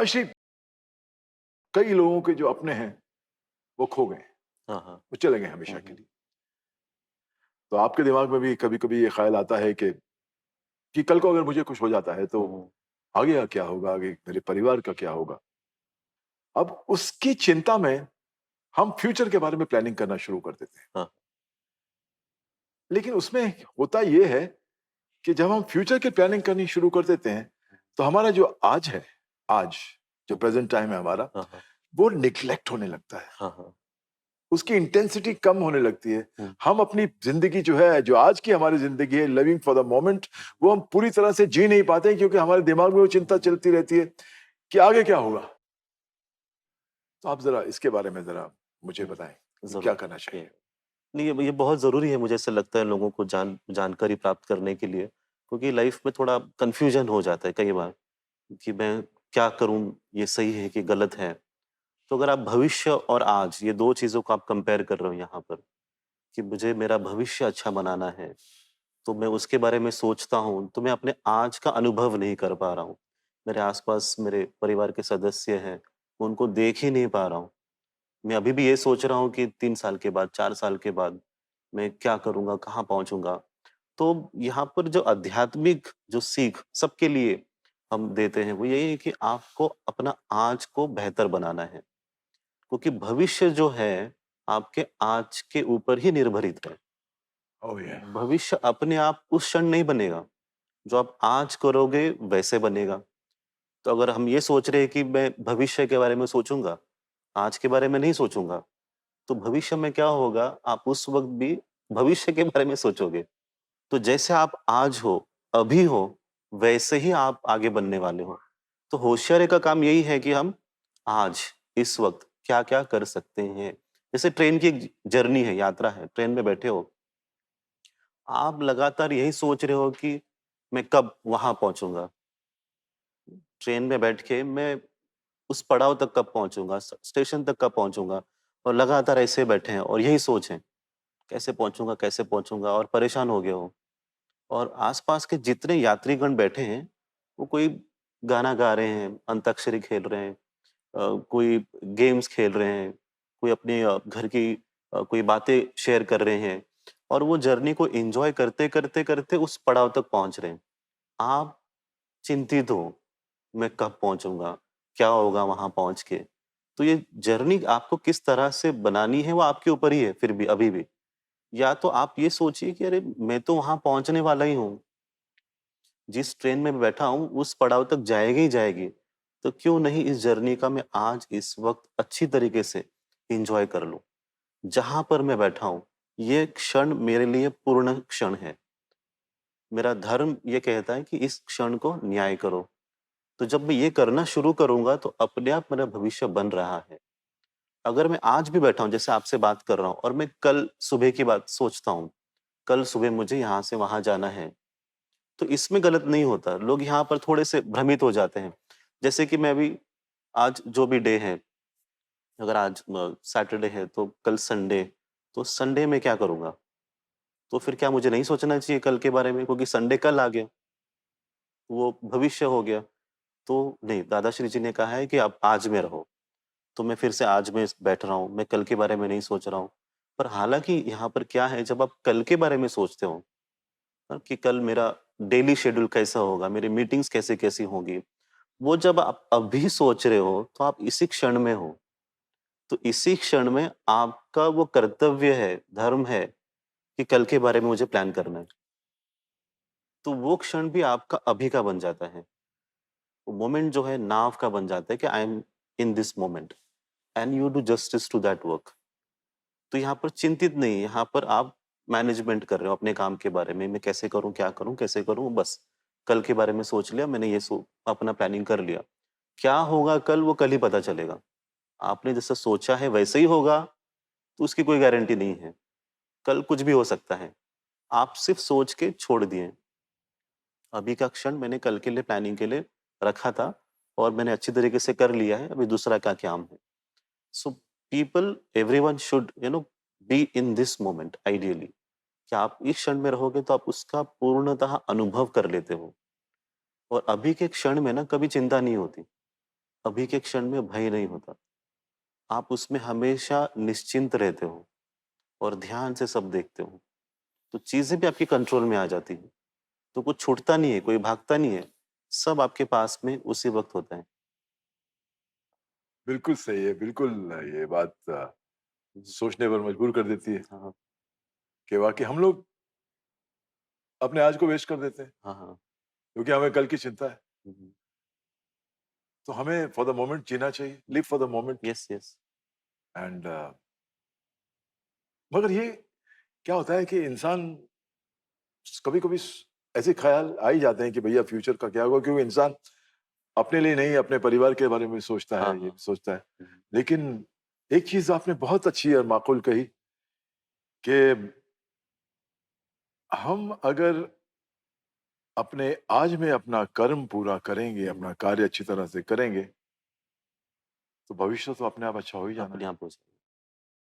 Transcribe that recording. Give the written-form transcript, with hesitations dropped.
Actually कई लोगों के जो अपने हैं वो खो गए, हाँ, हाँ। वो चले गए हुँ, हमेशा के हुँ। लिए। तो आपके दिमाग में भी कभी-कभी ये ख़्याल आता है कि कल को अगर मुझे कुछ हो जाता है तो हुँ, हुँ। आगे का क्या होगा? आगे मेरे परिवार का क्या होगा? अब उसकी चिंता में हम फ्यूचर के बारे में प्लानिंग करना शुरू कर देते हैं। हाँ। लेकिन उसमें होता ये है कि जब हम फ्यूचर की प्लानिंग करनी शुरू कर देते हैं, तो हमारा जो आज है, आज जो हुँ। प्रेज़ेंट टाइम है हमारा, हाँ, हाँ। वो नेग्लेक्ट होने लगता है। हाँ, हाँ। उसकी इंटेंसिटी कम होने लगती है। हुँ। हम अपनी ज़िंदगी जो है, जो आज की हमारी ज़िंदगी है, लिविंग फॉर द मोमेंट, वो हम पूरी तरह से जी नहीं पाते हैं क्योंकि हमारे दिमाग में वो चिंता चलती रहती है कि आगे क्या होगा? तो आप ज़रा इसके बारे में ज़रा मुझे हुँ। बताएँ कि क्या ज़रूर। करना चाहिए? ये नहीं, ये बहुत ज़रूरी है, मुझे ऐसा लगता है लोगों को जानकारी प्राप्त करने के लिए, क्योंकि लाइफ़ में थोड़ा कन्फ्यूज़न हो जाता है कई बार कि मैं क्या करूँ? ये सही है कि गलत है? तो अगर आप भविष्य और आज ये 2 चीज़ों को आप कंपेयर कर रहे हो यहाँ पर कि मुझे मेरा भविष्य अच्छा बनाना है, तो मैं उसके बारे में सोचता हूँ, तो मैं अपने आज का अनुभव नहीं कर पा रहा हूँ। मेरे आस-पास मेरे परिवार के सदस्य हैं, उनको देख ही नहीं पा रहा हूँ। मैं अभी भी ये सोच रहा हूँ कि 3 साल के बाद, 4 साल के बाद मैं क्या करूँगा, कहाँ पहुँचूँगा? तो यहाँ पर जो आध्यात्मिक जो सीख सबके लिए हम देते हैं, वो यही है कि आपको अपना आज को बेहतर बनाना है। क्योंकि भविष्य जो है, आपके आज के ऊपर ही निर्भरित है। ओह या! भविष्य अपने आप उस क्षण नहीं बनेगा, जो आप आज करोगे वैसे बनेगा। तो अगर हम ये सोच रहे हैं कि मैं भविष्य के बारे में सोचूँगा, आज के बारे में नहीं सोचूँगा, तो भविष्य में क्या होगा, आप उस वक़्त भी भविष्य के बारे में सोचोगे। तो जैसे आप आज हो, अभी हो, वैसे ही आप आगे बनने वाले हो। तो होशियारी का काम यही है कि हम आज, इस वक़्त क्या-क्या कर सकते हैं। जैसे ट्रेन की एक जर्नी है, यात्रा है, ट्रेन में बैठे हो, आप लगातार यही सोच रहे हो कि मैं कब वहाँ पहुँचूँगा। ट्रेन में बैठ के मैं उस पड़ाव तक कब पहुँचूँगा, स्टेशन तक कब पहुँचूँगा और लगातार ऐसे बैठे हैं और यही सोच है, कैसे पहुँचूँगा और परेशान हो गए हो। और आस-पास के जितने यात्रीगण बैठे हैं, वो कोई गाना गा रहे हैं, अंताक्षरी खेल रहे हैं, कोई गेम्स खेल रहे हैं, कोई अपने घर की कोई बातें शेयर कर रहे हैं और वो जर्नी को एन्जॉय करते उस पड़ाव तक पहुँच रहे हैं। आप चिंतित हो, मैं कब पहुँचूँगा? क्या होगा वहाँ पहुँच के? तो ये जर्नी आपको किस तरह से बनानी है, वो आपके ऊपर ही है फिर भी, अभी भी। या तो आप ये सोचिए कि अरे! मैं तो वहाँ पहुँचने वाला ही हूँ। जिस ट्रेन में मैं बैठा हूँ, उस पड़ाव तक जाएगी ही जाएगी। तो क्यों नहीं इस जर्नी का मैं आज इस वक़्त अच्छी तरीके से एन्जॉय कर लूँ। जहाँ पर मैं बैठा हूँ, ये क्षण मेरे लिए पूर्ण क्षण है। मेरा धर्म ये कहता है कि इस क्षण को न्याय करो। तो जब मैं ये करना शुरू करूँगा तो अपने आप मेरा भविष्य बन रहा है। अगर मैं आज भी बैठा हूँ, जैसे आपसे बात कर रहा हूँ और मैं कल सुबह की बात सोचता हूँ, कल सुबह मुझे यहाँ से वहाँ जाना है, तो इसमें गलत नहीं होता। लोग यहाँ पर थोड़े-से भ्रमित हो जाते हैं। जैसे कि मैं अभी आज जो भी डे है, अगर आज सैटरडे है तो कल संडे, तो संडे में क्या करूँगा? तो फिर क्या मुझे नहीं सोचना चाहिए कल के बारे में क्योंकि संडे कल आ गया, वो भविष्य हो गया। तो नहीं, दादाश्री जी ने कहा है कि आप आज में रहो। तो मैं फिर से आज में बैठ रहा हूँ, मैं कल के बारे में नहीं सोच रहा हूँ। पर हालाँकि यहाँ पर क्या है, जब आप कल के बारे में सोचते हो कि कल मेरा डेली शेड्यूल कैसा होगा, मेरी मीटिंग्स कैसी-कैसी होंगी, वो जब आप अभी सोच रहे हो, तो आप इसी क्षण में हो। तो इसी क्षण में आपका वो कर्तव्य है, धर्म है कि कल के बारे में मुझे प्लान करना है। तो वो क्षण भी आपका अभी का बन जाता है। वो मोमेंट जो है नाउ का बन जाता है कि I am in this moment and you do justice to that work. तो यहाँ पर चिंतित नहीं, यहाँ पर आप मैनेजमेंट कर रहे हो अपने काम के बारे में, मैं कैसे करूँ, क्या करूँ, कैसे करूँ, बस कल के बारे में सोच लिया, मैंने ये अपना प्लानिंग कर लिया। क्या होगा कल, वो कल ही पता चलेगा। आपने जैसा सोचा है वैसे ही होगा, तो उसकी कोई गारंटी नहीं है। कल कुछ भी हो सकता है। आप सिर्फ़ सोच के छोड़ दिए। अभी का क्षण मैंने कल के लिए प्लानिंग के लिए रखा था और मैंने अच्छी तरीके से कर लिया है, अभी दूसरा क्या काम है। So people everyone should be in this moment ideally कि आप इस क्षण में रहोगे तो आप उसका पूर्णतः अनुभव कर लेते हो और अभी के क्षण में ना कभी चिंता नहीं होती। अभी के क्षण में भय नहीं होता। आप उसमें हमेशा निश्चिंत रहते हो और ध्यान से सब देखते हो। तो चीज़ें भी आपके कंट्रोल में आ जाती हैं। तो कुछ छूटता नहीं है, कोई भागता नहीं है। सब आपके पास में उसी वक़्त होता है। बिल्कुल सही है, बिल्कुल ये बात हुँ, सोचने पर मजबूर कर देती है हाँ, कि वाक़ई हम लोग अपने आज को वेस्ट कर देते हैं, हाँ, हाँ। क्योंकि हमें कल की चिंता है। हुँ, हुँ। तो हमें फॉर द मोमेंट जीना चाहिए, live for the moment yes, yes. And मगर ये क्या होता है कि इंसान कभी-कभी ऐसे ख़्याल आ ही जाते हैं कि भैया फ्यूचर का क्या होगा? क्योंकि इंसान अपने लिए नहीं, अपने परिवार के बारे में सोचता हाँ, है, ये हाँ। सोचता है। हुँ, हुँ। लेकिन एक चीज़ आपने बहुत अच्छी और माक़ूल कही कि हम अगर अपने आज में अपना कर्म पूरा करेंगे, हुँ, अपना कार्य अच्छी तरह से करेंगे, तो भविष्य तो अपने आप अच्छा हो ही जाना अपने है। आप हो जाएगा।